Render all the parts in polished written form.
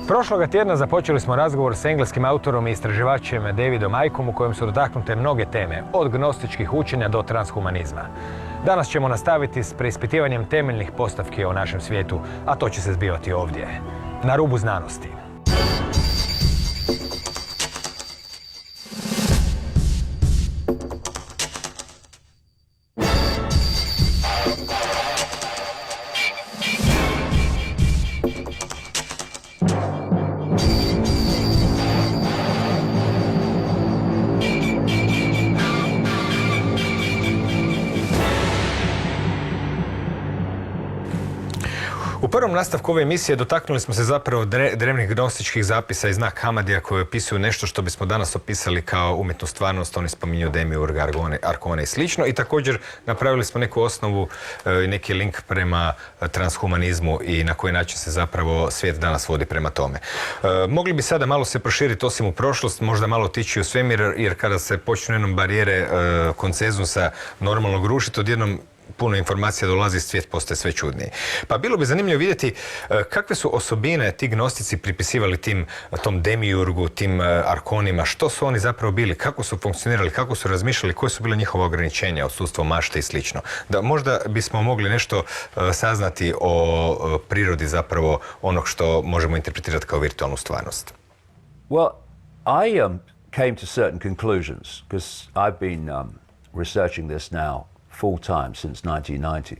Prošloga tjedna započeli smo razgovor s engleskim autorom i istraživačem Davidom Ickom u kojem su dotaknute mnoge teme, od gnostičkih učenja do transhumanizma. Danas ćemo nastaviti s preispitivanjem temeljnih postavki o našem svijetu, a to će se zbivati ovdje, na rubu znanosti. U prvom nastavku ove emisije dotaknuli smo se zapravo drevnih gnostičkih zapisa iz znak Hamadija koji opisuju nešto što bismo danas opisali kao umjetnu stvarnost. Oni spominju demiurge, arkone i slično. I također napravili smo neku osnovu i neki link prema transhumanizmu i na koji način se zapravo svijet danas vodi prema tome. Mogli bi sada malo se proširiti osim u prošlost, možda malo otići u svemir, jer kada se počnu jednom barijere konsenzusa normalnog rušiti, odjednom puno informacija dolazi, svijet postaje sve čudniji. Pa bilo bi zanimljivo vidjeti kakve su osobine ti gnostici pripisivali tom demiurgu, tim arkonima, što su oni zapravo bili, kako su funkcionirali, kako su razmišljali, koje su bile njihova ograničenja, odsustvo mašte i slično. Da možda bismo mogli nešto saznati o prirodi zapravo onog što možemo interpretirati kao virtualnu stvarnost. Well, I came to certain conclusions because I've been researching this now full time since 1990.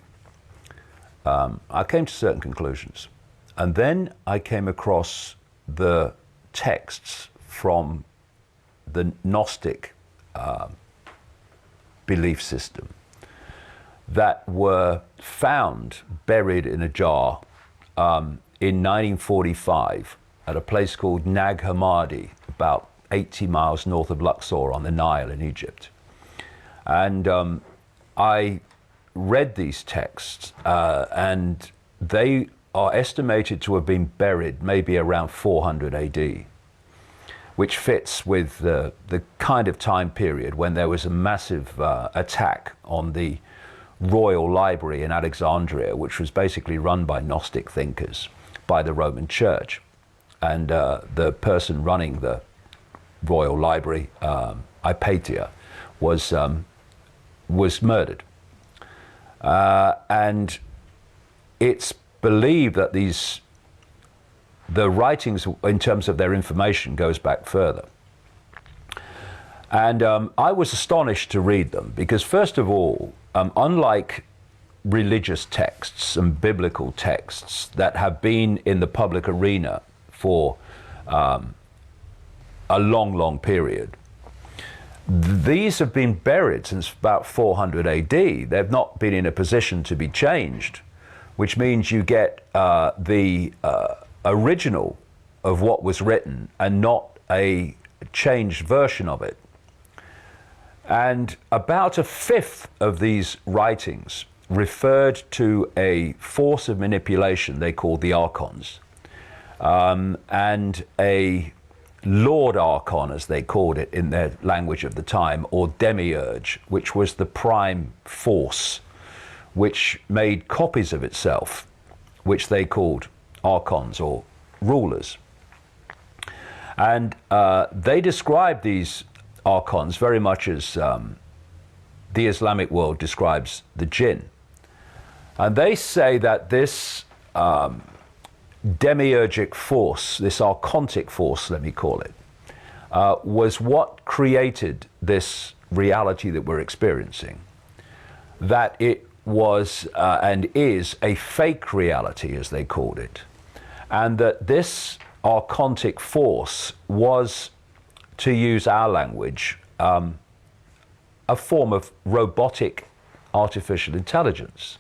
I came to certain conclusions. And then I came across the texts from the Gnostic belief system that were found buried in a jar in 1945 at a place called Nag Hammadi, about 80 miles north of Luxor on the Nile in Egypt. And I read these texts and they are estimated to have been buried maybe around 400 AD, which fits with the kind of time period when there was a massive attack on the royal library in Alexandria, which was basically run by Gnostic thinkers by the Roman Church. And the person running the royal library, Hypatia, was murdered. And it's believed that the writings in terms of their information goes back further. And I was astonished to read them because, first of all, unlike religious texts and biblical texts that have been in the public arena for a long period, these have been buried since about 400 AD. They've not been in a position to be changed, which means you get the original of what was written and not a changed version of it. And about a fifth of these writings referred to a force of manipulation they called the archons, and a Lord Archon, as they called it in their language of the time, or demiurge, which was the prime force, which made copies of itself, which they called archons or rulers. And they described these archons very much as the Islamic world describes the jinn. And they say that this demiurgic force, this archontic force, let me call it, was what created this reality that we're experiencing. That it was and is a fake reality, as they called it. And that this archontic force was, to use our language, a form of robotic artificial intelligence.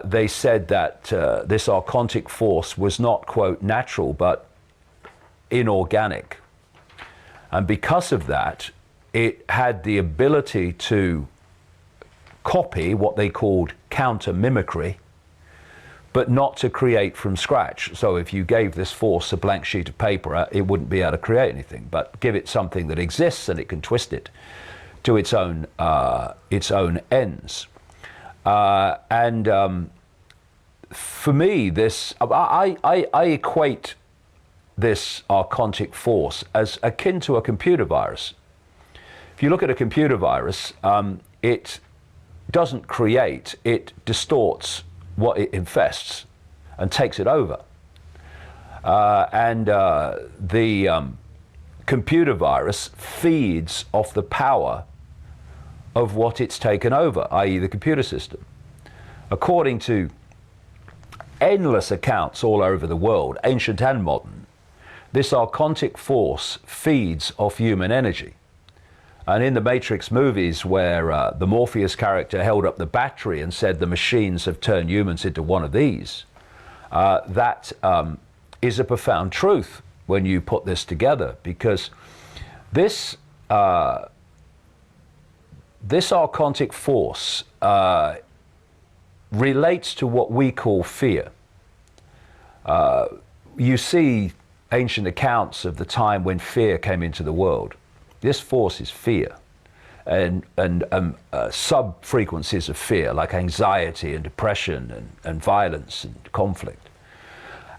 They said that this archontic force was not, quote, natural, but inorganic. And because of that, it had the ability to copy what they called counter-mimicry, but not to create from scratch. So if you gave this force a blank sheet of paper, it wouldn't be able to create anything, but give it something that exists and it can twist it to its own ends. for me, this I equate this archontic force as akin to a computer virus. If you look at a computer virus, it doesn't create, it distorts what it infests and takes it over. The computer virus feeds off the power of what it's taken over, i.e. the computer system. According to endless accounts all over the world, ancient and modern, this archontic force feeds off human energy. And in the Matrix movies, where the Morpheus character held up the battery and said the machines have turned humans into one of these, that is a profound truth when you put this together, because this archontic force relates to what we call fear. You see ancient accounts of the time when fear came into the world. This force is fear, and sub-frequencies of fear, like anxiety and depression and violence and conflict.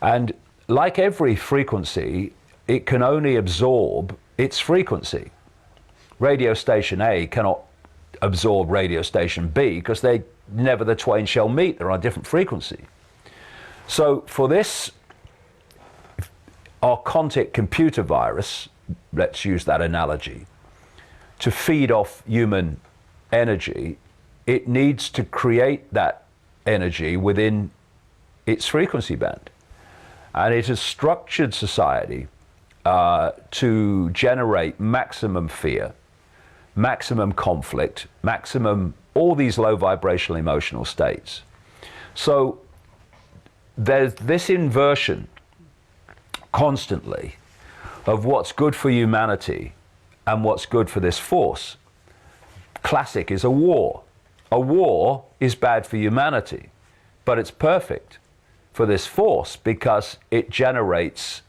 And like every frequency, it can only absorb its frequency. Radio station A cannot absorb radio station B because they never the twain shall meet. They're on a different frequency. So for this archontic computer virus, let's use that analogy, to feed off human energy, it needs to create that energy within its frequency band. And it has structured society to generate maximum fear, maximum conflict, maximum all these low vibrational emotional states. So there's this inversion constantly of what's good for humanity and what's good for this force. Classic is a war. A war is bad for humanity, but it's perfect for this force because it generates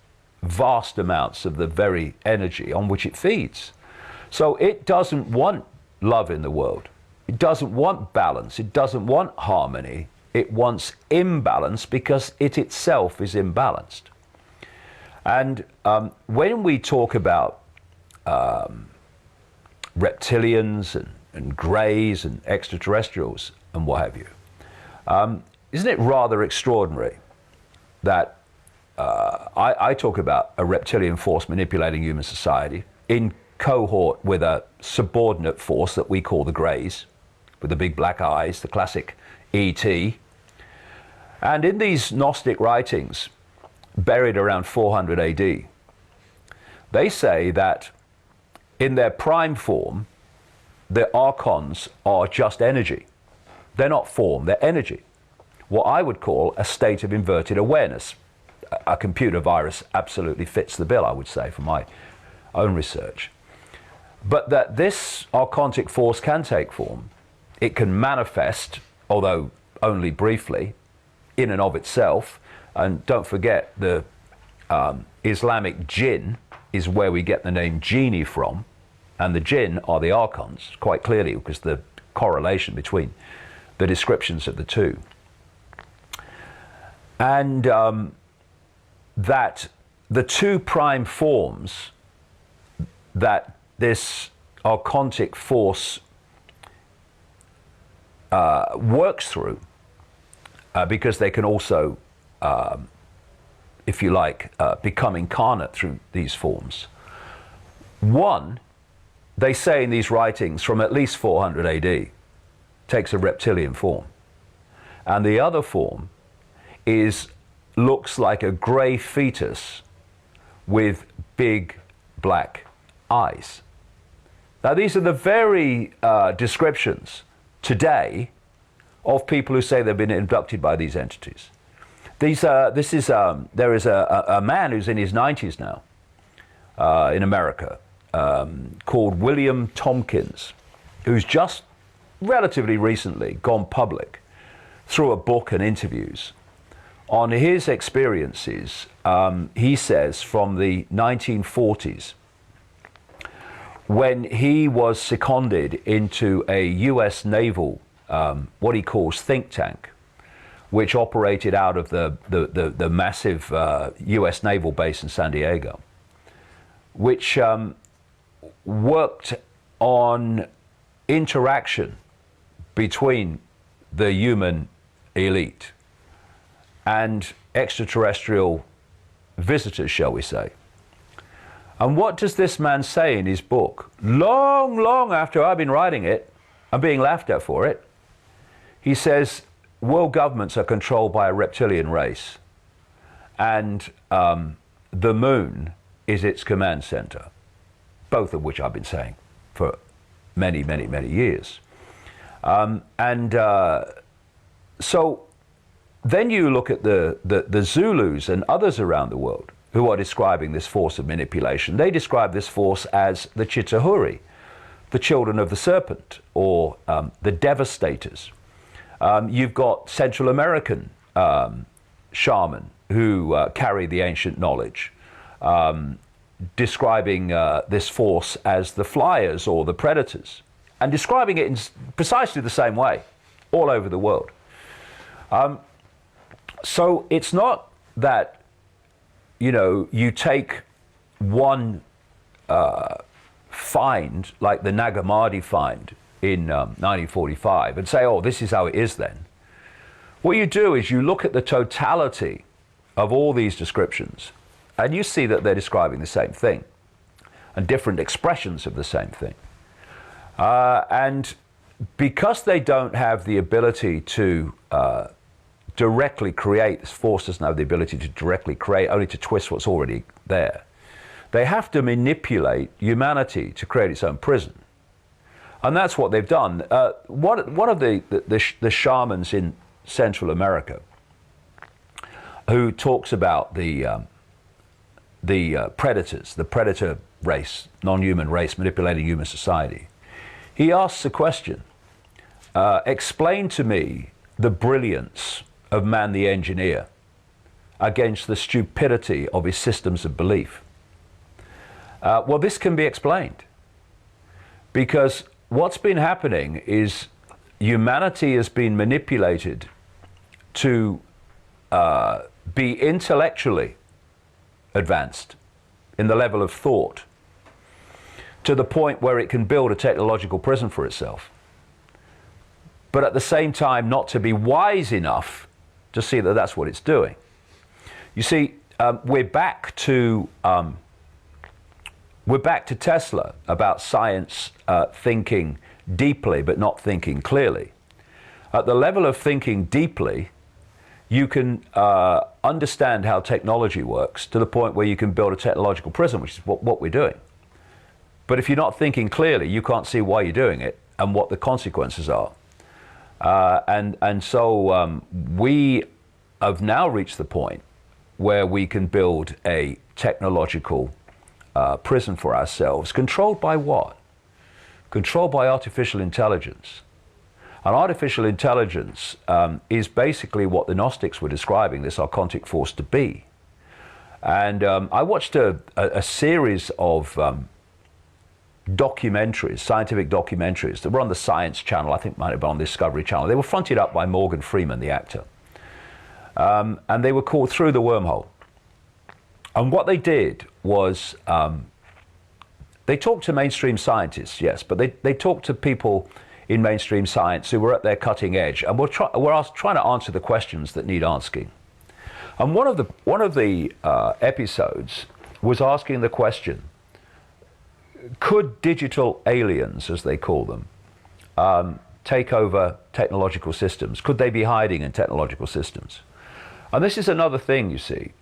vast amounts of the very energy on which it feeds. So it doesn't want love in the world. It doesn't want balance. It doesn't want harmony. It wants imbalance because it itself is imbalanced. And when we talk about reptilians and greys and extraterrestrials and what have you, isn't it rather extraordinary that I talk about a reptilian force manipulating human society in cohort with a subordinate force that we call the greys, with the big black eyes, the classic E.T. And in these Gnostic writings, buried around 400 AD, they say that in their prime form, the archons are just energy. They're not form, they're energy. What I would call a state of inverted awareness. A computer virus absolutely fits the bill, I would say, from my own research. But that this archontic force can take form. It can manifest, although only briefly, in and of itself. And don't forget, the Islamic jinn is where we get the name genie from. And the jinn are the archons, quite clearly, because the correlation between the descriptions of the two. And that the two prime forms that this archontic force works through, because they can also, if you like, become incarnate through these forms. One, they say in these writings from at least 400 AD, takes a reptilian form. And the other form looks like a grey fetus with big black eyes. Now these are the very descriptions today of people who say they've been abducted by these entities. There is a man who's in his 90s now in America called William Tompkins, who's just relatively recently gone public through a book and interviews on his experiences, he says, from the 1940s, when he was seconded into a US naval, what he calls think tank, which operated out of the massive US naval base in San Diego, which worked on interaction between the human elite and extraterrestrial visitors, shall we say. And what does this man say in his book? Long, long after I've been writing it and being laughed at for it, he says, world governments are controlled by a reptilian race, and the moon is its command center, both of which I've been saying for many, many, many years. So then you look at the Zulus and others around the world who are describing this force of manipulation. They describe this force as the Chitahuri, the children of the serpent, or the devastators. You've got Central American shaman who carry the ancient knowledge, describing this force as the flyers or the predators, and describing it in precisely the same way all over the world. So it's not that, you know, you take one find, like the Nagamadi find in 1945, and say, oh, this is how it is then. What you do is you look at the totality of all these descriptions, and you see that they're describing the same thing, and different expressions of the same thing. And because they don't have the ability to directly create, this force doesn't have the ability to directly create, only to twist what's already there, they have to manipulate humanity to create its own prison. And that's what they've done. One of the shamans in Central America, who talks about the predators, the predator race, non-human race manipulating human society, he asks a question, explain to me the brilliance of man the engineer against the stupidity of his systems of belief. Well, this can be explained, because what's been happening is humanity has been manipulated to be intellectually advanced in the level of thought, to the point where it can build a technological prison for itself, but at the same time not to be wise enough to see that that's what it's doing. You see, we're back to Tesla about science thinking deeply but not thinking clearly. At the level of thinking deeply, you can understand how technology works to the point where you can build a technological prison, which is what we're doing. But if you're not thinking clearly, you can't see why you're doing it and what the consequences are. So we have now reached the point where we can build a technological prison for ourselves, controlled by what? Controlled by artificial intelligence. And artificial intelligence is basically what the Gnostics were describing this archontic force to be. And I watched a series of documentaries, scientific documentaries, that were on the Science Channel, I think might have been on the Discovery Channel. They were fronted up by Morgan Freeman, the actor. And they were called Through the Wormhole. And what they did was, they talked to mainstream scientists, yes, but they talked to people in mainstream science who were at their cutting edge, and were trying to answer the questions that need asking. And one of the episodes was asking the question, could digital aliens, as they call them, take over technological systems? Could they be hiding in technological systems? And this is another thing, you see,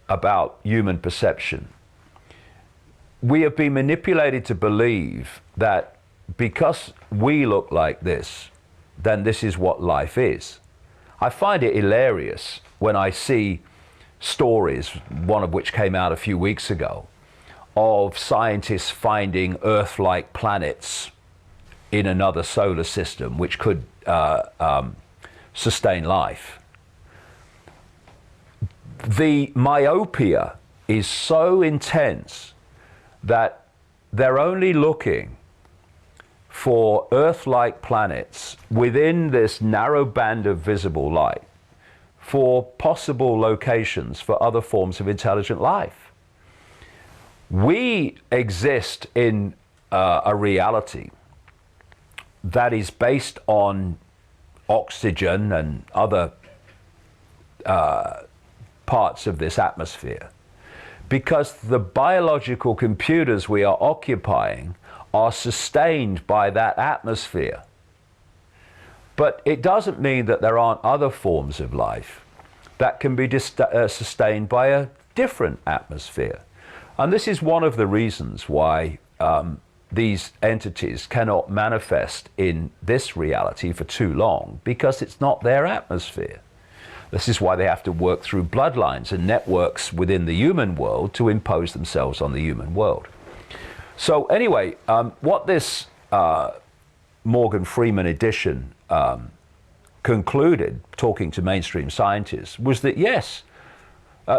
about human perception. We have been manipulated to believe that because we look like this, then this is what life is. I find it hilarious when I see stories, one of which came out a few weeks ago, of scientists finding Earth-like planets in another solar system which could sustain life. The myopia is so intense that they're only looking for Earth-like planets within this narrow band of visible light, for possible locations for other forms of intelligent life. We exist in a reality that is based on oxygen and other parts of this atmosphere, because the biological computers we are occupying are sustained by that atmosphere. But it doesn't mean that there aren't other forms of life that can be sustained by a different atmosphere. And this is one of the reasons why these entities cannot manifest in this reality for too long, because it's not their atmosphere. This is why they have to work through bloodlines and networks within the human world to impose themselves on the human world. So anyway, what this Morgan Freeman edition concluded, talking to mainstream scientists, was that yes,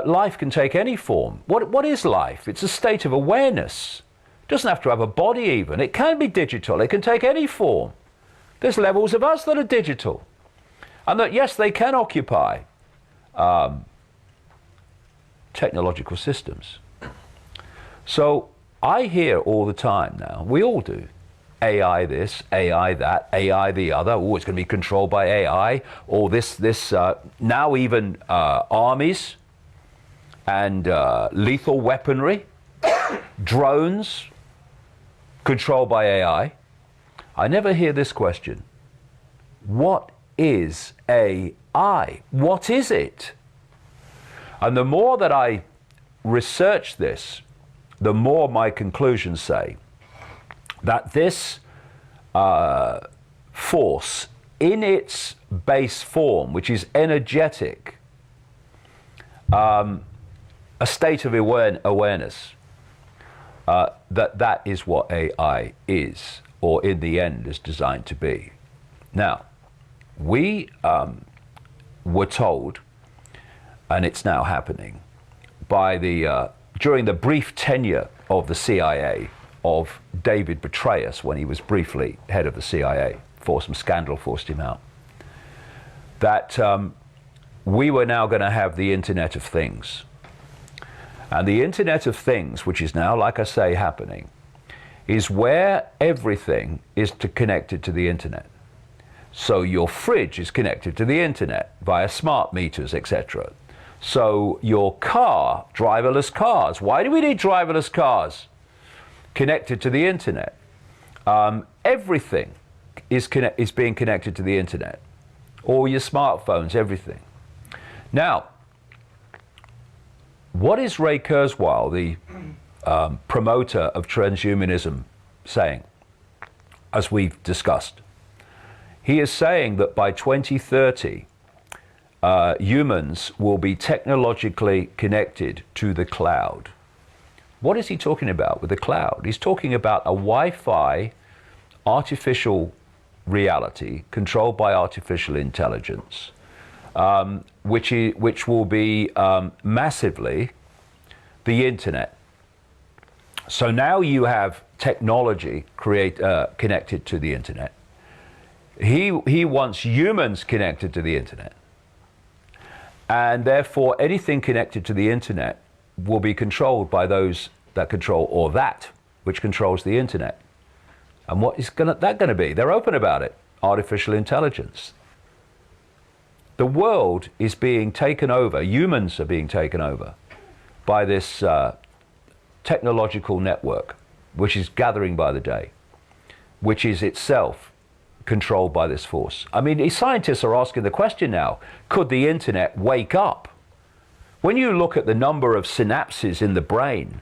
life can take any form. What is life? It's a state of awareness. It doesn't have to have a body even. It can be digital. It can take any form. There's levels of us that are digital. And that, yes, they can occupy technological systems. So I hear all the time now, we all do, AI this, AI that, AI the other, oh, it's going to be controlled by AI, or this, now even armies and lethal weaponry, drones controlled by AI. I never hear this question. What is AI? What is it? And the more that I research this, the more my conclusions say that this force in its base form, which is energetic, a state of awareness, that is what AI is, or in the end is designed to be. Now, we were told, and it's now happening, by during the brief tenure of the CIA of David Petraeus, when he was briefly head of the CIA, for some scandal forced him out, that we were now going to have the Internet of Things. And the Internet of Things, which is now, like I say, happening, is where everything is connected to the Internet. So your fridge is connected to the Internet via smart meters, etc. So your car, driverless cars. Why do we need driverless cars? Connected to the Internet. Everything is being connected to the Internet. All your smartphones, everything. Now, what is Ray Kurzweil, the promoter of transhumanism, saying, as we've discussed? He is saying that by 2030, humans will be technologically connected to the cloud. What is he talking about with the cloud? He's talking about a Wi-Fi artificial reality controlled by artificial intelligence, which will be massively the Internet. So now you have technology connected to the Internet. He wants humans connected to the Internet. And therefore, anything connected to the Internet will be controlled by those that control, or that which controls the Internet. And what is that going to be? They're open about it. Artificial intelligence. The world is being taken over, humans are being taken over by this technological network, which is gathering by the day, which is itself controlled by this force. I mean, scientists are asking the question now, could the Internet wake up? When you look at the number of synapses in the brain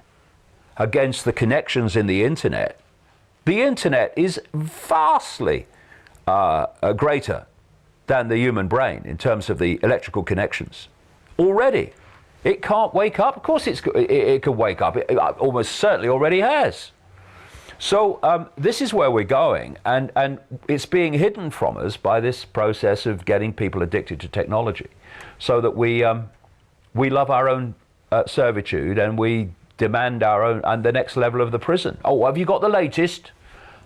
against the connections in the Internet is vastly greater than the human brain in terms of the electrical connections. Already, it can't wake up. Of course it can wake up. It almost certainly already has. So this is where we're going, and it's being hidden from us by this process of getting people addicted to technology, so that we love our own servitude, and we demand our own, and the next level of the prison. Oh, have you got the latest?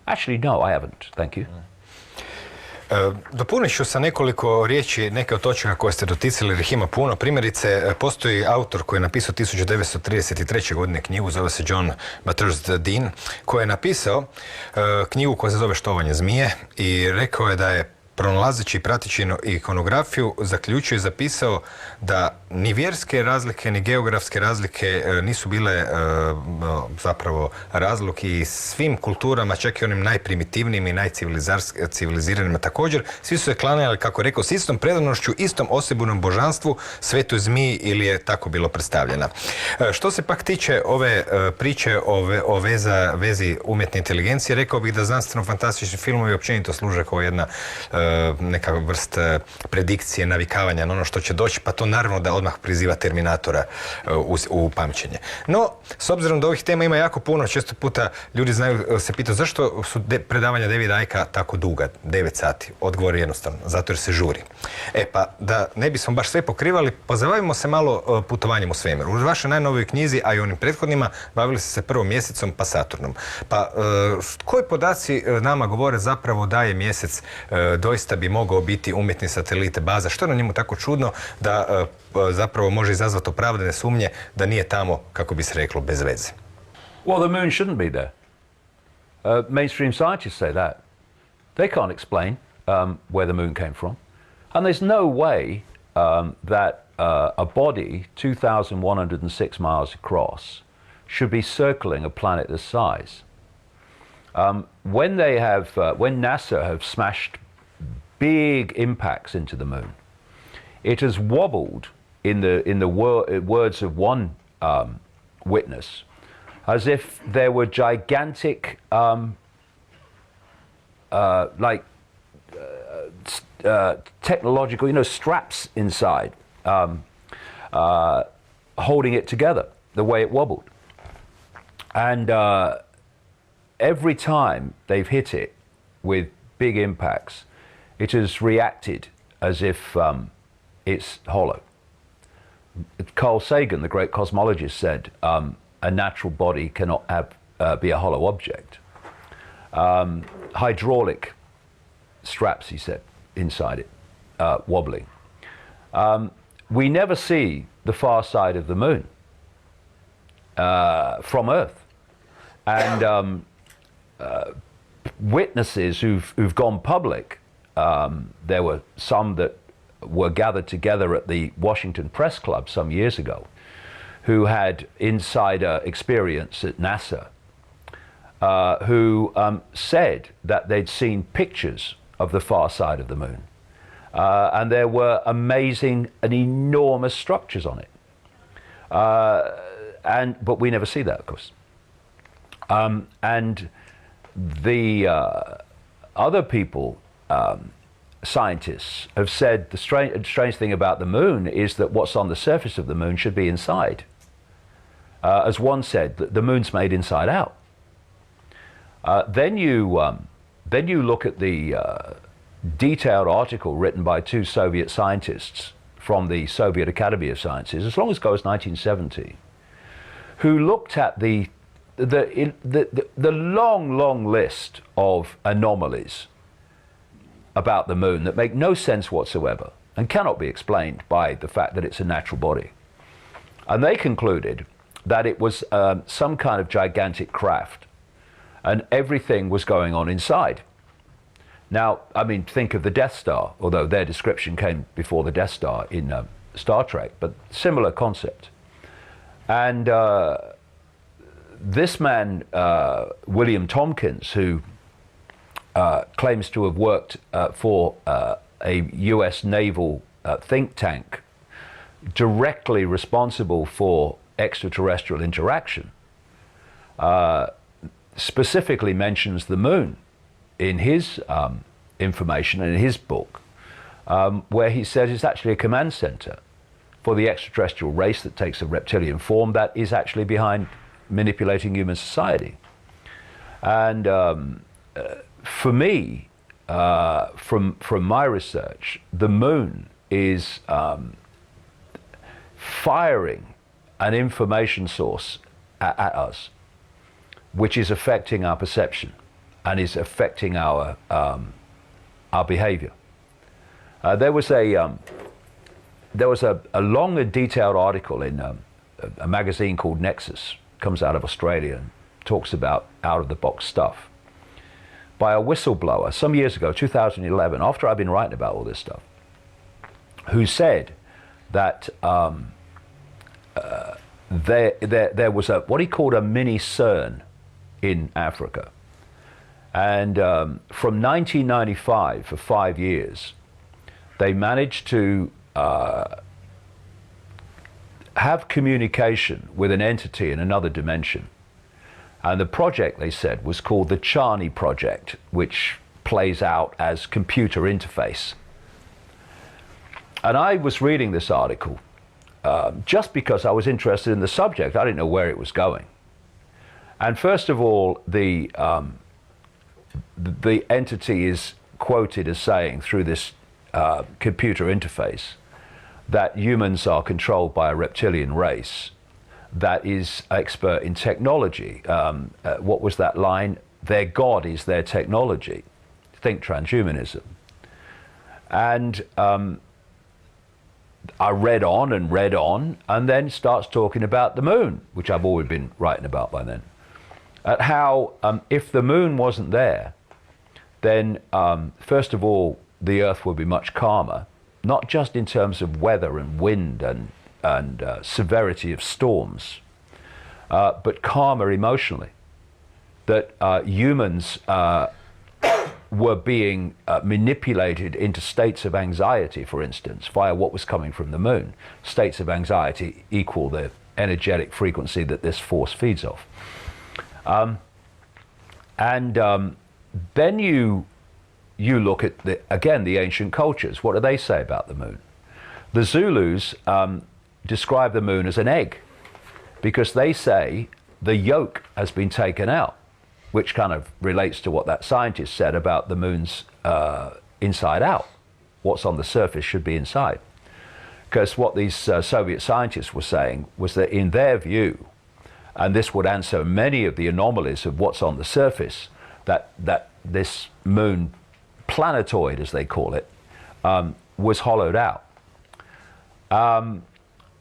Actually, no, I haven't. Thank you. Dopunit ću sa nekoliko riječi neke od točaka koje ste doticali jer ih ima puno. Primjerice, postoji autor koji je napisao 1933. godine knjigu, zove se John Bathurst Dean, koji je napisao knjigu koja se zove Štovanje zmije i rekao je da je pronalazeći i prateći ikonografiju zaključio i zapisao da ni vjerske razlike ni geografske razlike nisu bile zapravo razlog i svim kulturama, čak i onim najprimitivnijim i najciviliziranima također, svi su se klanjali, kako je rekao, s istom predanošću, istom osebunom božanstvu, svetoj zmiji ili je tako bilo predstavljena. Što se pak tiče ove priče o vezi umjetne inteligencije, rekao bih da znanstveno-fantastični filmovi općenito služe kao jedna neka vrst predikcije, navikavanja na ono što će doći, pa to naravno da odmah priziva Terminatora u pamćenje. No, s obzirom da ovih tema ima jako puno, često puta ljudi znaju se pitati zašto su predavanja Davida Icke tako duga, 9 sati. Odgovor je jednostavno, zato jer se žuri. Pa da ne bismo baš sve pokrivali, pozabavimo se malo putovanjem u svemiru. U vašoj najnovijoj knjizi, a i onim prethodnima, bavili ste se prvo mjesecom pa Saturnom. Pa koji podaci nama govore zapravo da je mjesec doista bi mogao biti umjetni satelit, baza? Što je na njemu tako čudno da zapravo može izazvati opravdane sumnje da nije tamo, kako bi se reklo, bez veze? Well, the moon shouldn't be there. Mainstream scientists say that. They can't explain where the moon came from. And there's no way that a body 2,106 miles across should be circling a planet this size. When NASA have smashed big impacts into the moon, it has wobbled, in the words of one witness, as if there were gigantic technological, straps inside, holding it together, the way it wobbled. And every time they've hit it with big impacts, it has reacted as if it's hollow. Carl Sagan, the great cosmologist, said a natural body cannot be a hollow object. Hydraulic straps, he said, inside it, wobbling. We never see the far side of the moon from Earth. And witnesses who've gone public, there were some that were gathered together at the Washington Press Club some years ago, who had insider experience at NASA, who said that they'd seen pictures of the far side of the moon. And there were amazing and enormous structures on it. But we never see that, of course. And the other people, scientists, have said the strange thing about the moon is that what's on the surface of the moon should be inside. As one said, the moon's made inside out. Then you look at the detailed article written by two Soviet scientists from the Soviet Academy of Sciences, as long ago as 1970, who looked at the long list of anomalies about the moon that make no sense whatsoever and cannot be explained by the fact that it's a natural body. And they concluded that it was some kind of gigantic craft and everything was going on inside. Now, I mean, think of the Death Star, although their description came before the Death Star in Star Trek, but similar concept. And this man, William Tompkins, who claims to have worked for a US naval think tank directly responsible for extraterrestrial interaction, specifically mentions the moon in his information and in his book, where he says it's actually a command center for the extraterrestrial race that takes a reptilian form that is actually behind manipulating human society. And for me, from my research, the moon is firing an information source at us, which is affecting our perception and is affecting our our behavior. There was a long and detailed article in a magazine called Nexus, comes out of Australia and talks about out-of-the-box stuff, by a whistleblower some years ago, 2011, after I've been writing about all this stuff, who said that there was what he called a mini CERN in Africa. And from 1995, for 5 years, they managed to have communication with an entity in another dimension. And the project, they said, was called the Charney Project, which plays out as computer interface. And I was reading this article just because I was interested in the subject. I didn't know where it was going. And first of all, the entity is quoted as saying through this computer interface that humans are controlled by a reptilian race that is expert in technology. What was that line? Their God is their technology. Think transhumanism. And I read on, and then starts talking about the moon, which I've always been writing about by then. At how if the moon wasn't there, then first of all, the Earth would be much calmer, not just in terms of weather and wind and severity of storms, but calmer emotionally. That humans were being manipulated into states of anxiety, for instance, via what was coming from the moon. States of anxiety equal the energetic frequency that this force feeds off. Then you look at, the ancient cultures. What do they say about the moon? The Zulus describe the moon as an egg because they say the yolk has been taken out, which kind of relates to what that scientist said about the moon's inside out. What's on the surface should be inside. Because what these Soviet scientists were saying was that in their view, and this would answer many of the anomalies of what's on the surface, that this moon planetoid, as they call it, was hollowed out.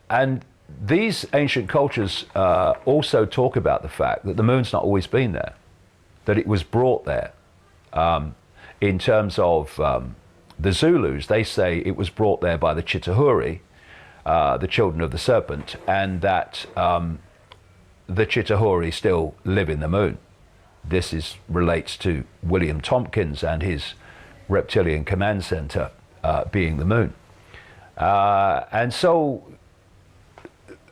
And these ancient cultures also talk about the fact that the moon's not always been there, that it was brought there. In terms of the Zulus, they say it was brought there by the Chitahuri, the children of the serpent, and that the Chitahuri still live in the moon. This relates to William Tompkins and his reptilian command center being the moon. And so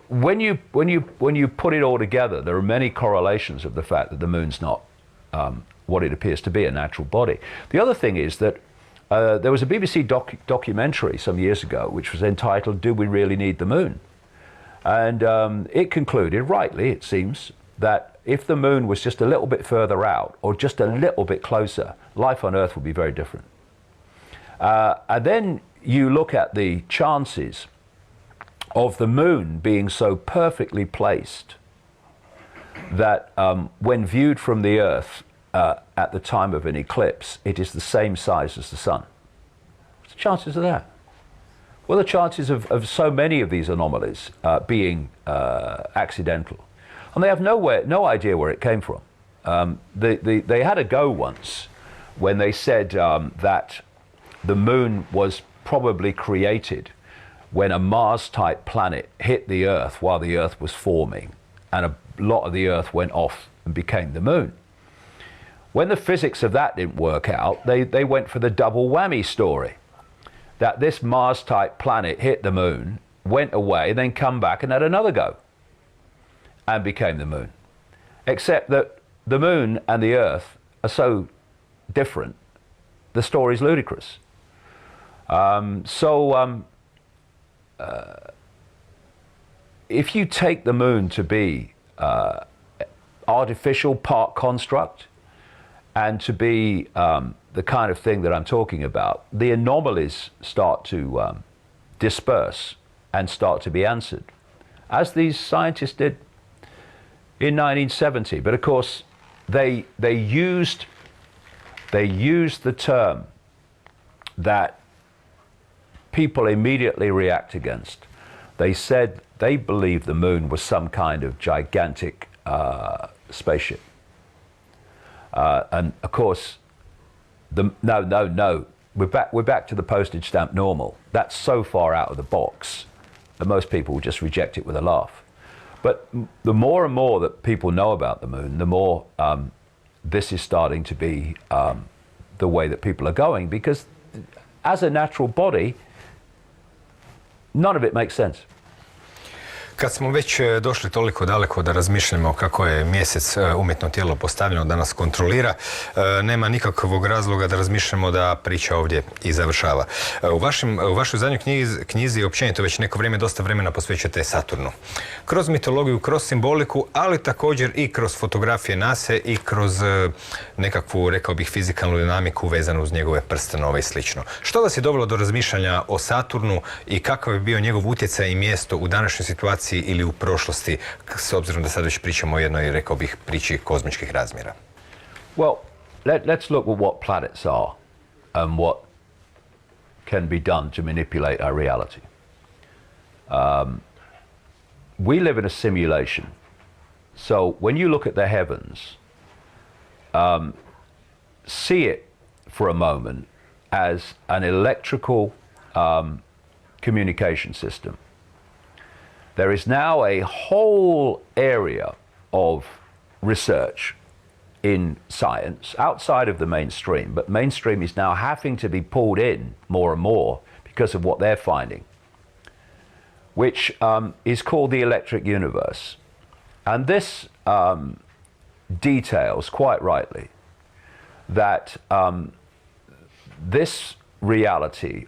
when you put it all together, there are many correlations of the fact that the moon's not what it appears to be, a natural body. The other thing is that there was a BBC documentary some years ago which was entitled "Do We Really Need the Moon?" And it concluded, rightly it seems, that if the moon was just a little bit further out or just a little bit closer, life on Earth would be very different. And then you look at the chances of the moon being so perfectly placed that when viewed from the Earth at the time of an eclipse, it is the same size as the sun. What's the chances of that? Well, the chances of so many of these anomalies being accidental. And they have no idea where it came from. They had a go once when they said that the moon was probably created when a Mars-type planet hit the Earth while the Earth was forming, and a lot of the Earth went off and became the moon. When the physics of that didn't work out, they went for the double whammy story, that this Mars-type planet hit the moon, went away, then come back and had another go, and became the moon. Except that the moon and the Earth are so different, the story's ludicrous. If you take the moon to be artificial part construct and to be the kind of thing that I'm talking about, the anomalies start to disperse and start to be answered, as these scientists did in 1970. But of course, they used the term that people immediately react against. They said they believed the moon was some kind of gigantic spaceship. And of course, no. We're back to the postage stamp normal. That's so far out of the box that most people will just reject it with a laugh. But the more and more that people know about the moon, the more this is starting to be the way that people are going, because as a natural body, none of it makes sense. Kad smo već došli toliko daleko da razmišljamo kako je mjesec umjetno tijelo postavljeno da nas kontrolira, nema nikakvog razloga da razmišljamo da priča ovdje i završava. U vašoj zadnjoj knjizi općenito već neko vrijeme dosta vremena posvećujete Saturnu. Kroz mitologiju, kroz simboliku, ali također i kroz fotografije NASA i kroz nekakvu, rekao bih, fizikalnu dinamiku vezanu uz njegove prstenove i slično. Što vas je dovelo do razmišljanja o Saturnu i kakav je bio njegov utjecaj i mjesto u današnjoj situaciji ili u prošlosti, s obzirom da sad već pričamo o jednoj, rekao bih, priči kozmičkih razmjera? Well, let's look at what planets are and what can be done to manipulate our reality. We live in a simulation. So when you look at the heavens, see it for a moment as an electrical communication system. There is now a whole area of research in science outside of the mainstream, but mainstream is now having to be pulled in more and more because of what they're finding, which is called the electric universe. And this details, quite rightly, that this reality,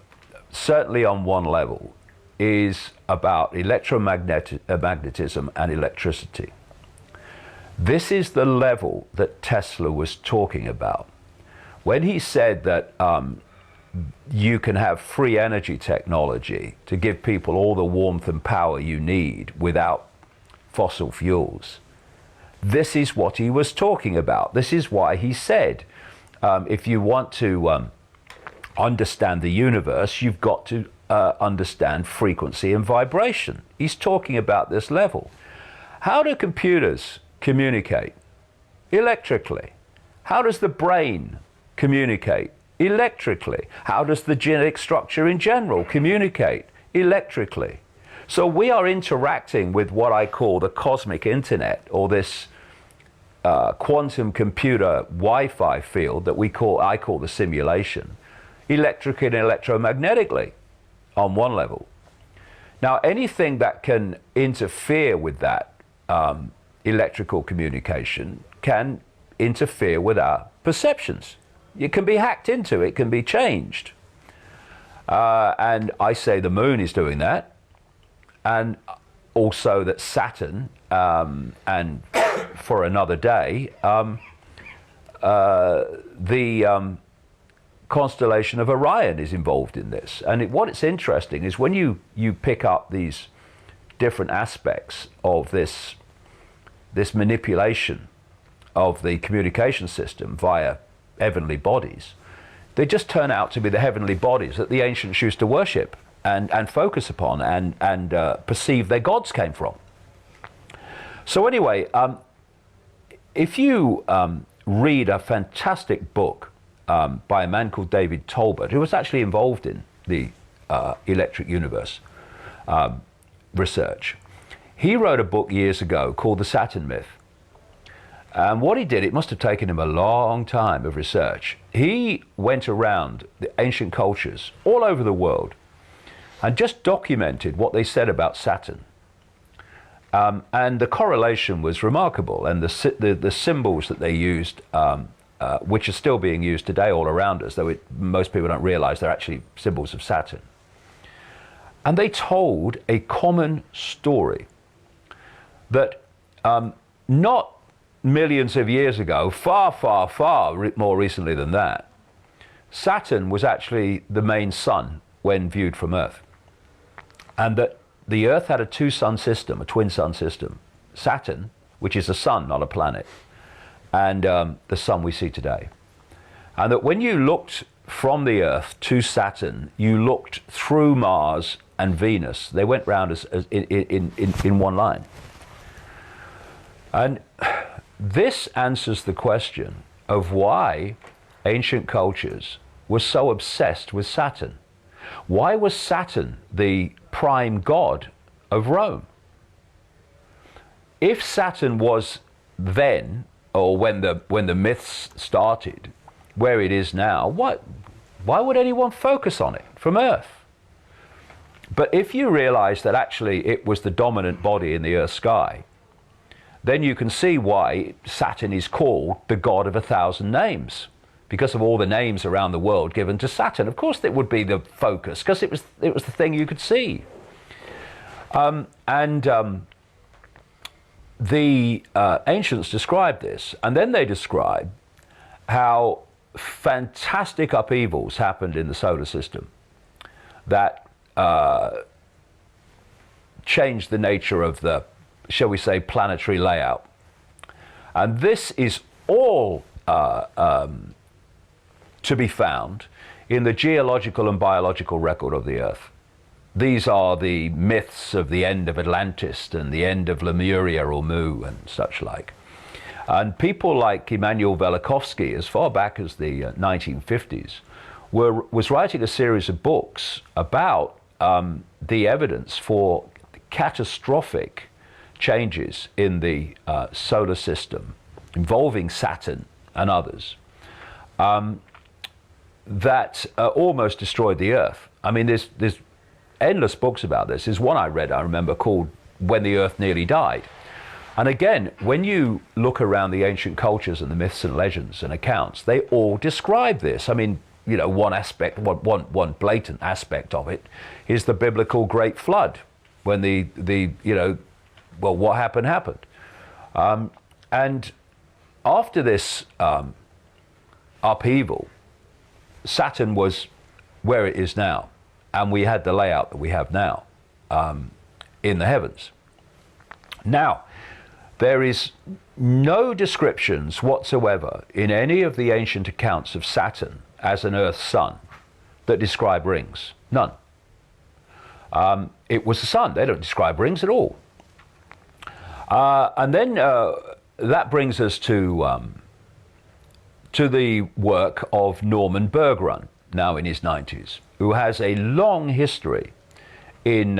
certainly on one level, is about electromagnetism and electricity. This is the level that Tesla was talking about. When he said that you can have free energy technology to give people all the warmth and power you need without fossil fuels, this is what he was talking about. This is why he said, if you want to understand the universe, you've got to understand frequency and vibration. He's talking about this level. How do computers communicate? Electrically. How does the brain communicate? Electrically. How does the genetic structure in general communicate? Electrically. So we are interacting with what I call the cosmic internet, or this quantum computer Wi-Fi field that I call the simulation, electrically and electromagnetically on one level. Now, anything that can interfere with that electrical communication can interfere with our perceptions. It can be hacked into, it can be changed. And I say the moon is doing that, and also that Saturn, and for another day, the constellation of Orion is involved in this. And what's interesting is when you pick up these different aspects of this manipulation of the communication system via heavenly bodies, they just turn out to be the heavenly bodies that the ancients used to worship and focus upon and perceive their gods came from. So anyway, if you read a fantastic book by a man called David Tolbert, who was actually involved in the electric universe research. He wrote a book years ago called The Saturn Myth. And what he did, it must have taken him a long time of research. He went around the ancient cultures all over the world and just documented what they said about Saturn. And the correlation was remarkable, and the symbols that they used, which are still being used today all around us, though most people don't realize they're actually symbols of Saturn. And they told a common story that not millions of years ago, far, far, far more recently than that, Saturn was actually the main sun when viewed from Earth. And that the Earth had a two-sun system, a twin-sun system. Saturn, which is a sun, not a planet, and the sun we see today. And that when you looked from the Earth to Saturn, you looked through Mars and Venus. They went round as in one line. And this answers the question of why ancient cultures were so obsessed with Saturn. Why was Saturn the prime god of Rome? If Saturn was then, or when the myths started, where it is now, why would anyone focus on it from Earth? But if you realize that actually it was the dominant body in the Earth sky, then you can see why Saturn is called the god of 1,000 names, because of all the names around the world given to Saturn. Of course it would be the focus, because it was the thing you could see. The ancients described this, and then they describe how fantastic upheavals happened in the solar system that changed the nature of the, shall we say, planetary layout. And this is all to be found in the geological and biological record of the Earth. These are the myths of the end of Atlantis and the end of Lemuria or Mu and such like. And people like Immanuel Velikovsky, as far back as the 1950s, was writing a series of books about the evidence for catastrophic changes in the solar system involving Saturn and others that almost destroyed the Earth. I mean, there's endless books about this. There's one I read, I remember, called When the Earth Nearly Died. And again, when you look around the ancient cultures and the myths and legends and accounts, they all describe this. I mean, you know, one one blatant aspect of it is the biblical Great Flood, when the you know, well, what happened. And after this upheaval, Saturn was where it is now, and we had the layout that we have now in the heavens. Now, there is no descriptions whatsoever in any of the ancient accounts of Saturn as an Earth sun that describe rings. None. It was the sun. They don't describe rings at all. And then that brings us to the work of Norman Bergrun, now in his 90s, who has a long history in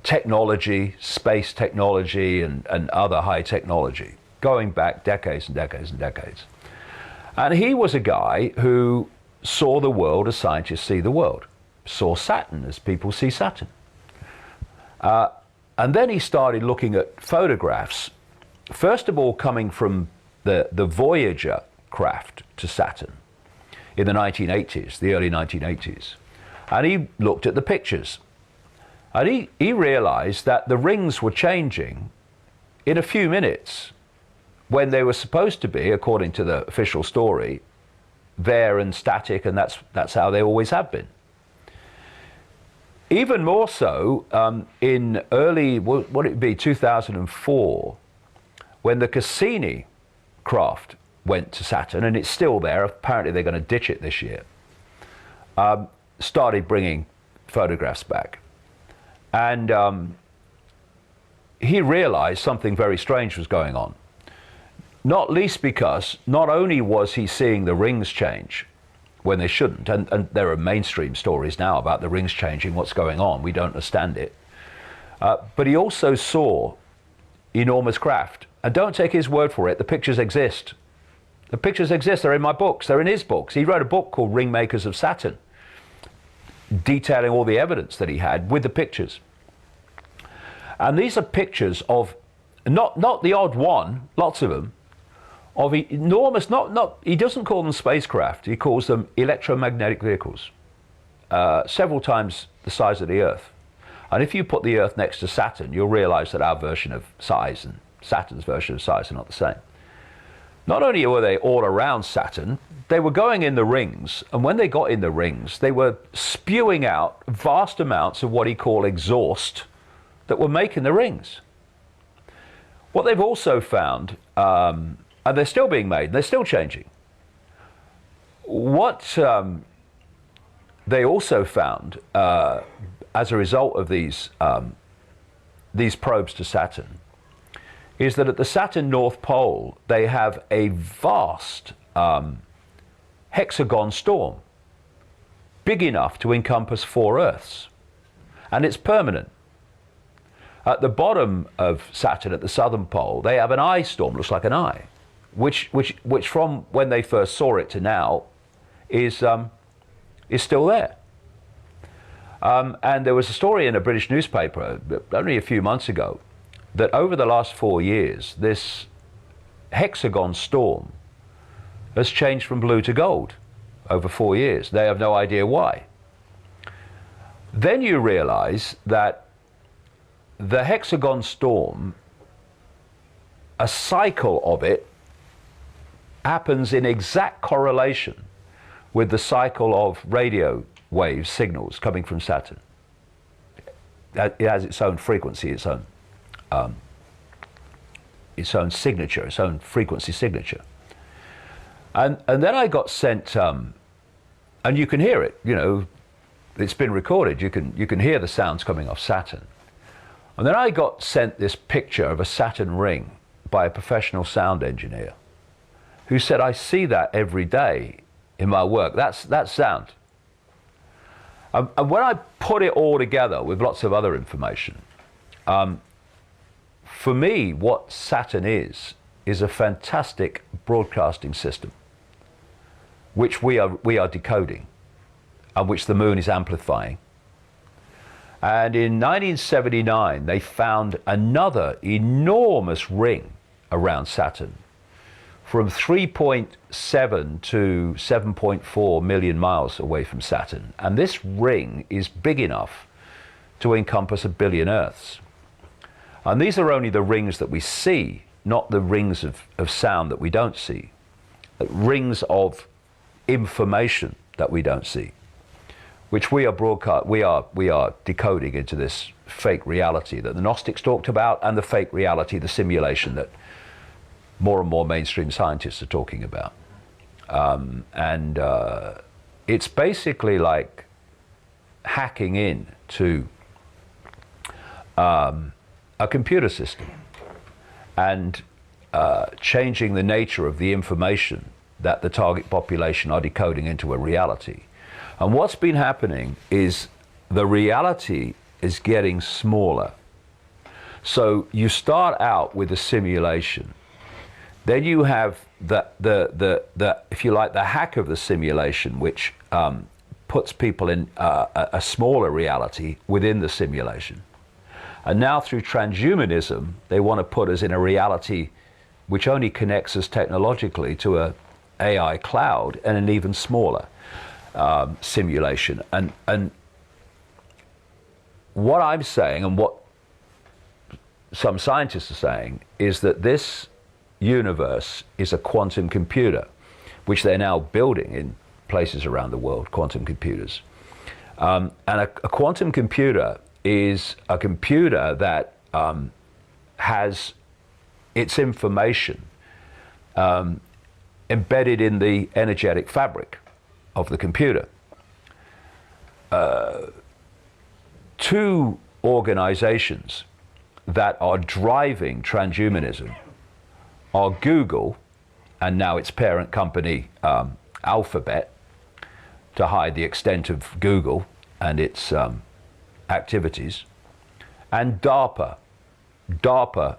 technology, space technology, and other high technology, going back decades and decades and decades. And he was a guy who saw the world as scientists see the world, saw Saturn as people see Saturn. And then he started looking at photographs, first of all coming from the Voyager craft to Saturn in the 1980s, the early 1980s. And he looked at the pictures. And he realized that the rings were changing in a few minutes when they were supposed to be, according to the official story, there and static, and that's how they always have been. Even more so in early, what would it be, 2004, when the Cassini craft went to Saturn, and it's still there, apparently they're going to ditch it this year, started bringing photographs back. And he realized something very strange was going on. Not least because not only was he seeing the rings change when they shouldn't, and there are mainstream stories now about the rings changing, what's going on, we don't understand it, but he also saw enormous craft. And don't take his word for it, the pictures exist. The pictures exist, they're in my books, they're in his books. He wrote a book called Ringmakers of Saturn, detailing all the evidence that he had with the pictures. And these are pictures of, not the odd one, lots of them, of enormous, he doesn't call them spacecraft, he calls them electromagnetic vehicles, several times the size of the Earth. And if you put the Earth next to Saturn, you'll realize that our version of size and Saturn's version of size are not the same. Not only were they all around Saturn, they were going in the rings, and when they got in the rings, they were spewing out vast amounts of what he called exhaust that were making the rings. What they've also found And they're still being made, they're still changing. What they also found as a result of these probes to Saturn is that at the Saturn North Pole they have a vast hexagon storm, big enough to encompass 4 Earths, and it's permanent. At the bottom of Saturn, at the southern pole, they have an eye storm, looks like an eye, which from when they first saw it to now is still there. And there was a story in a British newspaper only a few months ago that over the last 4 years, this hexagon storm has changed from blue to gold over 4 years. They have no idea why. Then you realize that the hexagon storm, a cycle of it, happens in exact correlation with the cycle of radio wave signals coming from Saturn. It has its own frequency, its own signature, its own frequency signature. And then I got sent, and you can hear it, you know, it's been recorded, you can hear the sounds coming off Saturn. And then I got sent this picture of a Saturn ring by a professional sound engineer who said, I see that every day in my work, that's sound. And when I put it all together with lots of other information, for me, what Saturn is a fantastic broadcasting system, which we are decoding, and which the moon is amplifying. And in 1979, they found another enormous ring around Saturn, from 3.7 to 7.4 million miles away from Saturn. And this ring is big enough to encompass 1 billion Earths. And these are only the rings that we see, not the rings of sound that we don't see. Rings of information that we don't see, which we are decoding into this fake reality that the Gnostics talked about, and the fake reality, the simulation that more and more mainstream scientists are talking about. It's basically like hacking in to a computer system and changing the nature of the information that the target population are decoding into a reality. And what's been happening is the reality is getting smaller. So you start out with a simulation. Then you have the if you like, the hack of the simulation, which puts people in a smaller reality within the simulation. And now through transhumanism, they want to put us in a reality which only connects us technologically to a AI cloud and an even smaller simulation. And what I'm saying, and what some scientists are saying, is that this universe is a quantum computer, which they're now building in places around the world, quantum computers. And a quantum computer is a computer that has its information embedded in the energetic fabric of the computer. Two organizations that are driving transhumanism are Google, and now its parent company Alphabet, to hide the extent of Google and its activities, and DARPA. DARPA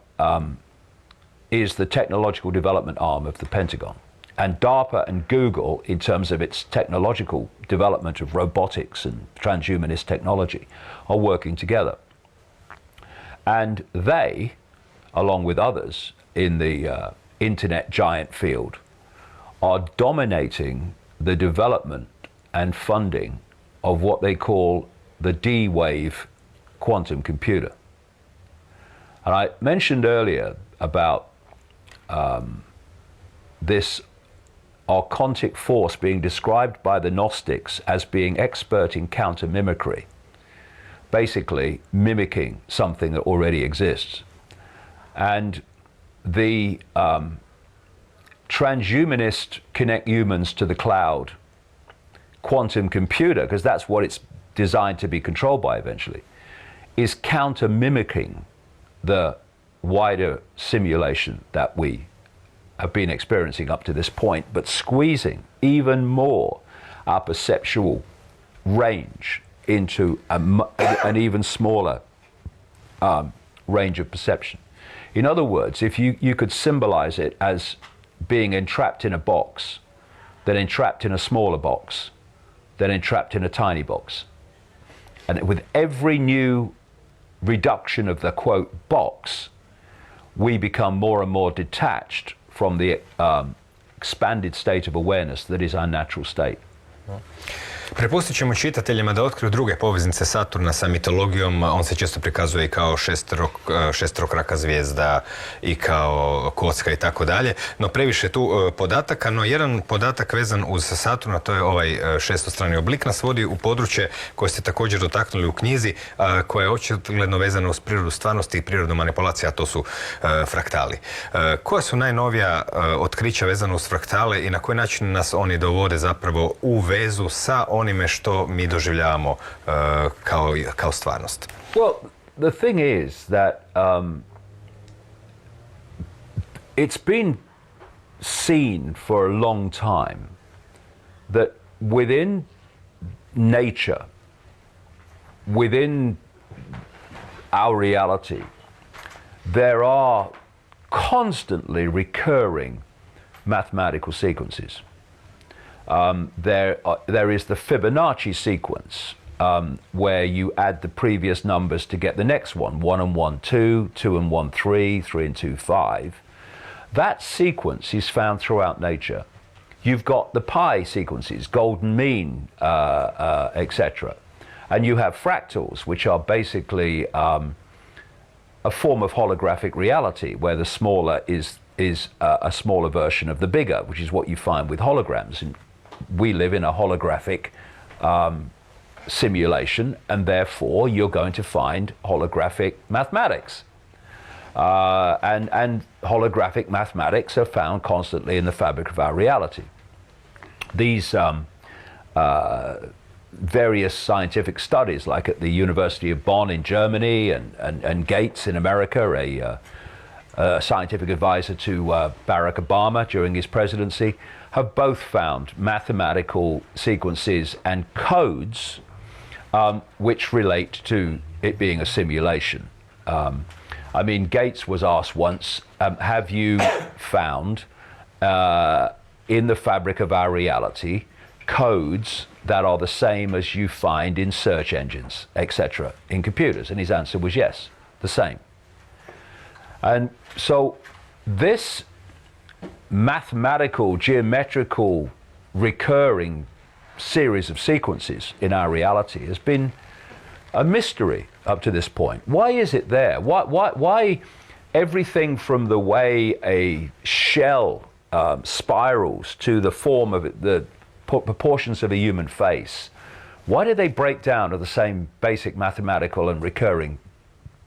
is the technological development arm of the Pentagon. And DARPA and Google, in terms of its technological development of robotics and transhumanist technology, are working together. And they, along with others in the internet giant field, are dominating the development and funding of what they call the D-wave quantum computer. And I mentioned earlier about this archontic force being described by the Gnostics as being expert in counter mimicry, basically mimicking something that already exists. And the transhumanist connect humans to the cloud quantum computer, because that's what it's designed to be controlled by eventually, is counter mimicking the wider simulation that we have been experiencing up to this point, but squeezing even more our perceptual range into an even smaller range of perception. In other words, if you could symbolize it as being entrapped in a box, then entrapped in a smaller box, then entrapped in a tiny box. And with every new reduction of the, quote, box, we become more and more detached from the expanded state of awareness that is our natural state. Prepustit ćemo čitateljima da otkriju druge poveznice Saturna sa mitologijom. On se često prikazuje i kao šesterokraka zvijezda i kao kocka i tako dalje. No previše tu podataka, no jedan podatak vezan uz Saturna, to je ovaj šestostrani oblik, nas vodi u područje koje ste također dotaknuli u knjizi, koje je očigledno vezano uz prirodu stvarnosti i prirodu manipulacije, a to su fraktali. Koja su najnovija otkrića vezano uz fraktale i na koji način nas oni dovode zapravo u vezu sa onime što mi doživljavamo kao stvarnost? Well, the thing is that it's been seen for a long time that within nature, within our reality, there are constantly recurring mathematical sequences. There is the Fibonacci sequence, where you add the previous numbers to get the next one. 1 and 1, 2, 2 and 1, 3, 3 and 2, 5. That sequence is found throughout nature. You've got the pi sequences, golden mean, etc. And you have fractals, which are basically a form of holographic reality, where the smaller is a smaller version of the bigger, which is what you find with holograms. And we live in a holographic simulation, and therefore you're going to find holographic mathematics. And holographic mathematics are found constantly in the fabric of our reality. These various scientific studies, like at the University of Bonn in Germany and Gates in America, a scientific advisor to Barack Obama during his presidency, have both found mathematical sequences and codes which relate to it being a simulation. I mean, Gates was asked once, have you found in the fabric of our reality codes that are the same as you find in search engines, etc., in computers? And his answer was yes, the same. And so this mathematical, geometrical, recurring series of sequences in our reality has been a mystery up to this point. Why is it there? Why everything from the way a shell spirals to the form of it, the proportions of a human face, why do they break down to the same basic mathematical and recurring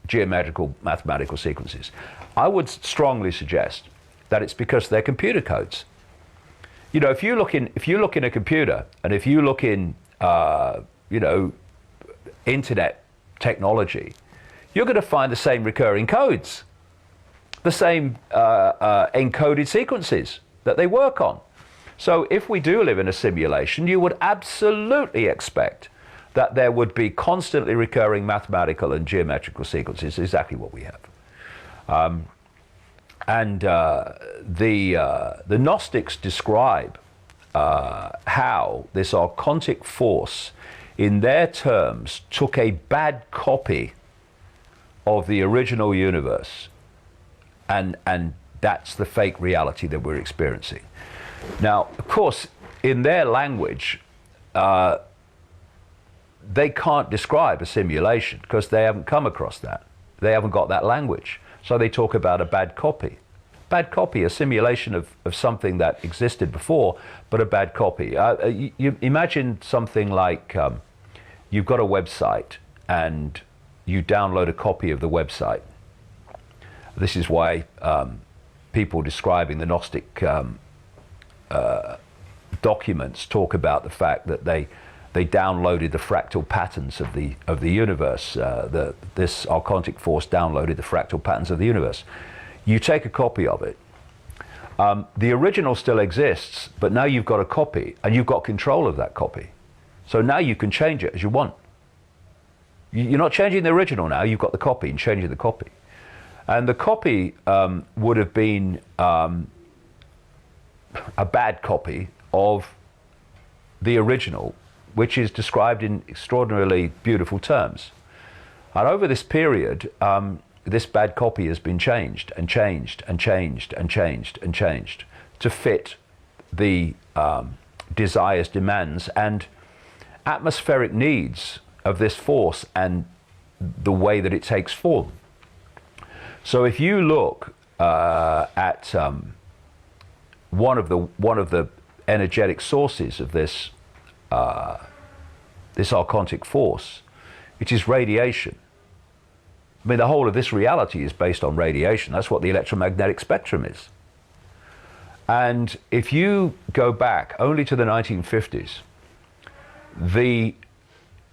geometrical mathematical sequences? I would strongly suggest that it's because they're computer codes. You know, if you look in a computer, and if you look in internet technology, you're going to find the same recurring codes, the same encoded sequences that they work on. So if we do live in a simulation, you would absolutely expect that there would be constantly recurring mathematical and geometrical sequences, exactly what we have. The Gnostics describe how this archontic force, in their terms, took a bad copy of the original universe, and that's the fake reality that we're experiencing. Now, of course, in their language, they can't describe a simulation because they haven't come across that. They haven't got that language. So they talk about a bad copy. Bad copy, a simulation of something that existed before, but a bad copy. You imagine something like you've got a website and you download a copy of the website. This is why people describing the Gnostic documents talk about the fact that they downloaded the fractal patterns of the universe. This archontic force downloaded the fractal patterns of the universe. You take a copy of it. The original still exists, but now you've got a copy, and you've got control of that copy. So now you can change it as you want. You're not changing the original now, you've got the copy and changing the copy. And the copy would have been a bad copy of the original, which is described in extraordinarily beautiful terms. And over this period, this bad copy has been changed and changed and changed and changed and changed to fit the desires, demands, and atmospheric needs of this force and the way that it takes form. So if you look at one of the energetic sources of this this archontic force, it is radiation. I mean, the whole of this reality is based on radiation. That's what the electromagnetic spectrum is. And if you go back only to the 1950s, the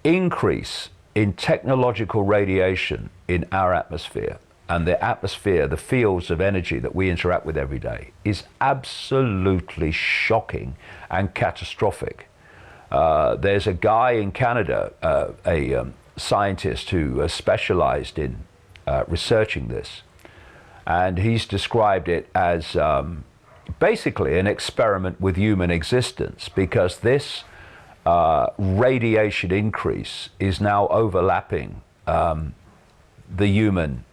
increase in technological radiation in our atmosphere and the atmosphere, the fields of energy that we interact with every day, is absolutely shocking and catastrophic. There's a guy in Canada, a scientist who has specialized in researching this, and he's described it as basically an experiment with human existence, because this radiation increase is now overlapping the human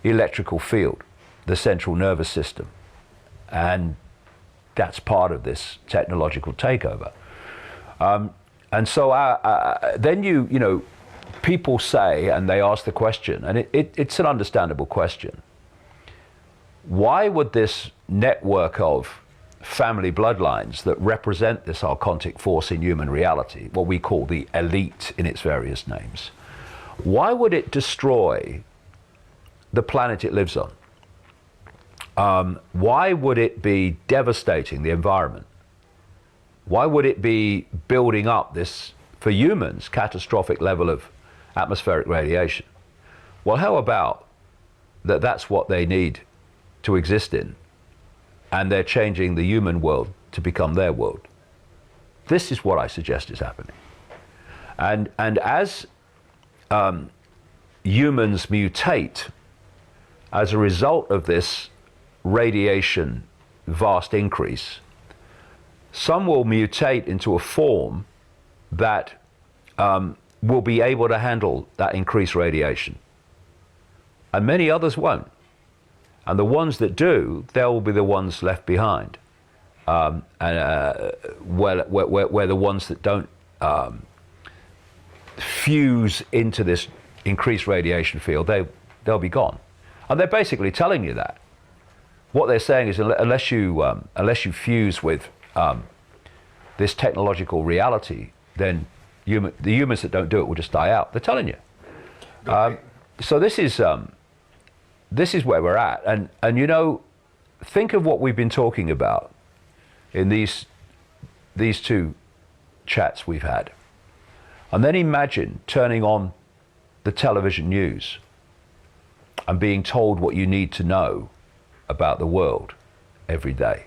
electrical field, the central nervous system, and that's part of this technological takeover. And so then you know, people say, and they ask the question, and it's an understandable question, why would this network of family bloodlines that represent this archontic force in human reality, what we call the elite in its various names, why would it destroy the planet it lives on? Why would it be devastating the environment? Why would it be building up this, for humans, catastrophic level of atmospheric radiation? Well, how about that that's what they need to exist in, and they're changing the human world to become their world? This is what I suggest is happening. And as humans mutate as a result of this radiation vast increase, some will mutate into a form that will be able to handle that increased radiation, and many others won't. And the ones that do, they'll be the ones left behind. Where the ones that don't fuse into this increased radiation field, they'll be gone. And they're basically telling you that. What they're saying is, unless you fuse with this technological reality, then the humans that don't do it will just die out. They're telling you. So this is where we're at, and you know, think of what we've been talking about in these two chats we've had, and then imagine turning on the television news and being told what you need to know about the world every day.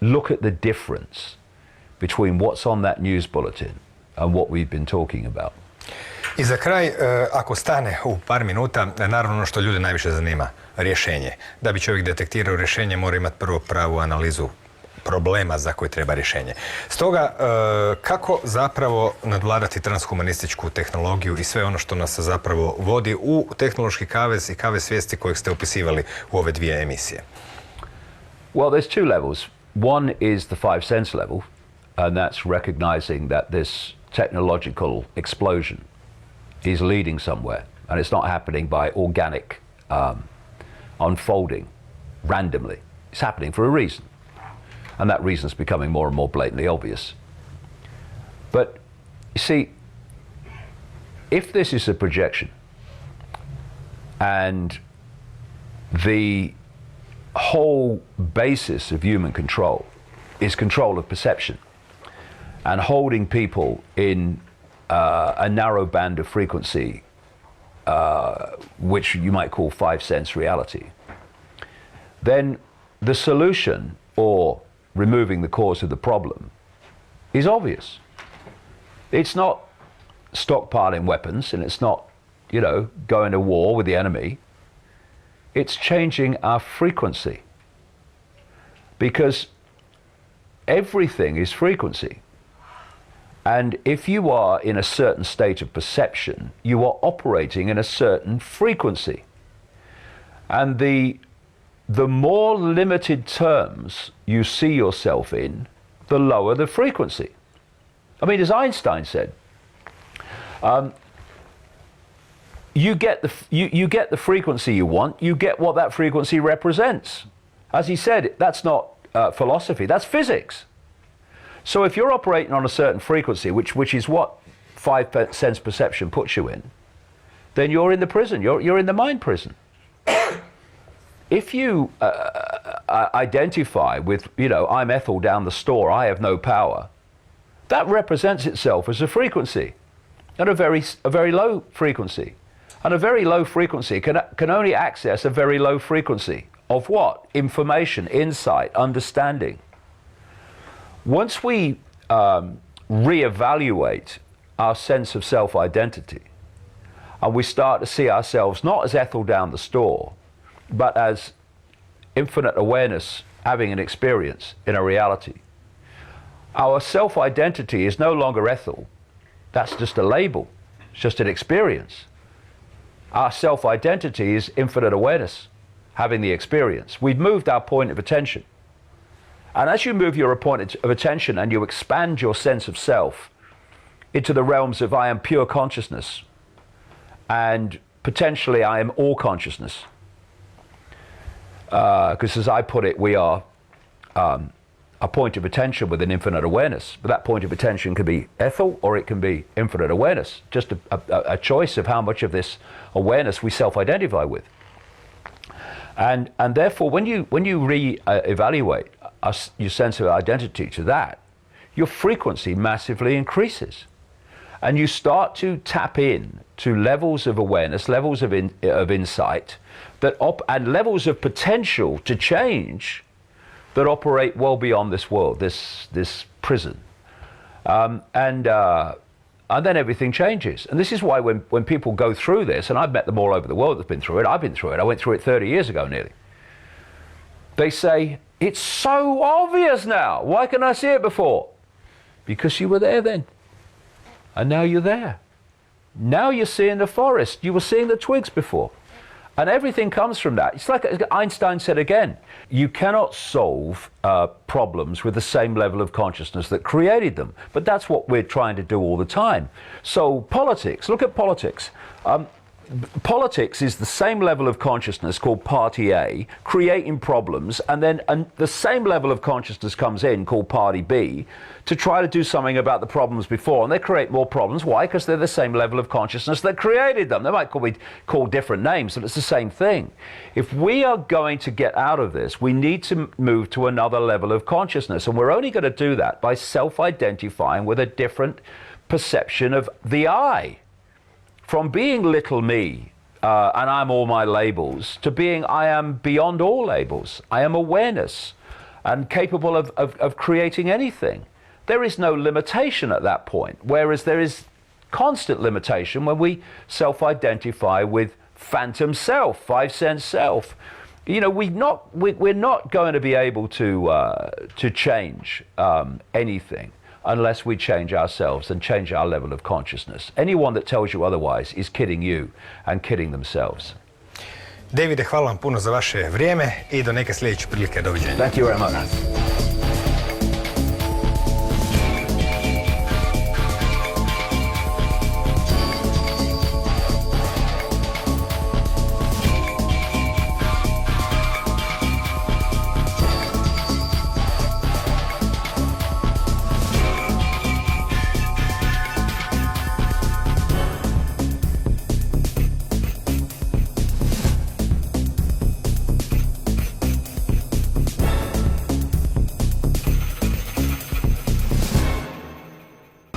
Look at the difference between what's on that news bulletin and what we've been talking about. I za kraj, ako stane u par minuta, naravno ono što ljude najviše zanima, rješenje. Da bi čovjek detektirao rješenje, mora imati prvo pravu analizu problema za koje treba rješenje. Stoga, kako zapravo nadvladati transhumanističku tehnologiju i sve ono što nas zapravo vodi u tehnološki kavez i kavez svijesti kojeg ste opisivali u ove dvije emisije? Well, there's two levels. One is the 5 sense level, and that's recognizing that this technological explosion is leading somewhere, and it's not happening by organic unfolding randomly. It's happening for a reason, and that reason is becoming more and more blatantly obvious. But you see, if this is a projection, and the whole basis of human control is control of perception and holding people in a narrow band of frequency, which you might call five-sense reality, then the solution, or removing the cause of the problem, is obvious. It's not stockpiling weapons, and it's not, you know, going to war with the enemy. It's changing our frequency. Because everything is frequency. And if you are in a certain state of perception, you are operating in a certain frequency. And the more limited terms you see yourself in, the lower the frequency. I mean, as Einstein said, you get the frequency you want, you get what that frequency represents. As he said, that's not philosophy, that's physics. So if you're operating on a certain frequency, which is what five-sense perception puts you in, then you're in the prison, you're in the mind prison. If you identify with, you know, I'm Ethel down the store, I have no power, that represents itself as a frequency, and a very low frequency. And a very low frequency can only access a very low frequency of what? Information, insight, understanding. Once we reevaluate our sense of self-identity, and we start to see ourselves not as Ethel down the store, but as infinite awareness having an experience in a reality, our self-identity is no longer Ethel. That's just a label. It's just an experience. Our self-identity is infinite awareness having the experience. We've moved our point of attention. And as you move your point of attention and you expand your sense of self into the realms of I am pure consciousness, and potentially I am all consciousness, because as I put it, we are a point of attention with an infinite awareness. But that point of attention can be Ethel or it can be infinite awareness. Just a choice of how much of this awareness we self-identify with. And therefore, when you re-evaluate your sense of identity to that, your frequency massively increases. And you start to tap in to levels of awareness, levels of insight, and levels of potential to change that operate well beyond this world, this prison. And then everything changes. And this is why when people go through this, and I've met them all over the world that's been through it, I've been through it, I went through it 30 years ago nearly. They say, it's so obvious now, why couldn't I see it before? Because you were there then. And now you're there. Now you're seeing the forest, you were seeing the twigs before. And everything comes from that. It's like Einstein said again, you cannot solve problems with the same level of consciousness that created them. But that's what we're trying to do all the time. So politics, look at politics. Politics is the same level of consciousness called Party A, creating problems, and then the same level of consciousness comes in called Party B to try to do something about the problems before, and they create more problems. Why? Because they're the same level of consciousness that created them. They might be called different names, but it's the same thing. If we are going to get out of this, we need to move to another level of consciousness, and we're only going to do that by self-identifying with a different perception of the I. From being little me, and I'm all my labels, to being I am beyond all labels. I am awareness and capable of creating anything. There is no limitation at that point, whereas there is constant limitation when we self-identify with phantom self, five-sense self. You know, we're not going to be able to change anything unless we change ourselves and change our level of consciousness. Anyone that tells you otherwise is kidding you and kidding themselves. Davide, hvala vam puno za vaše vrijeme i do neke sljedeće prilike. Doviđenja. Thank you very much.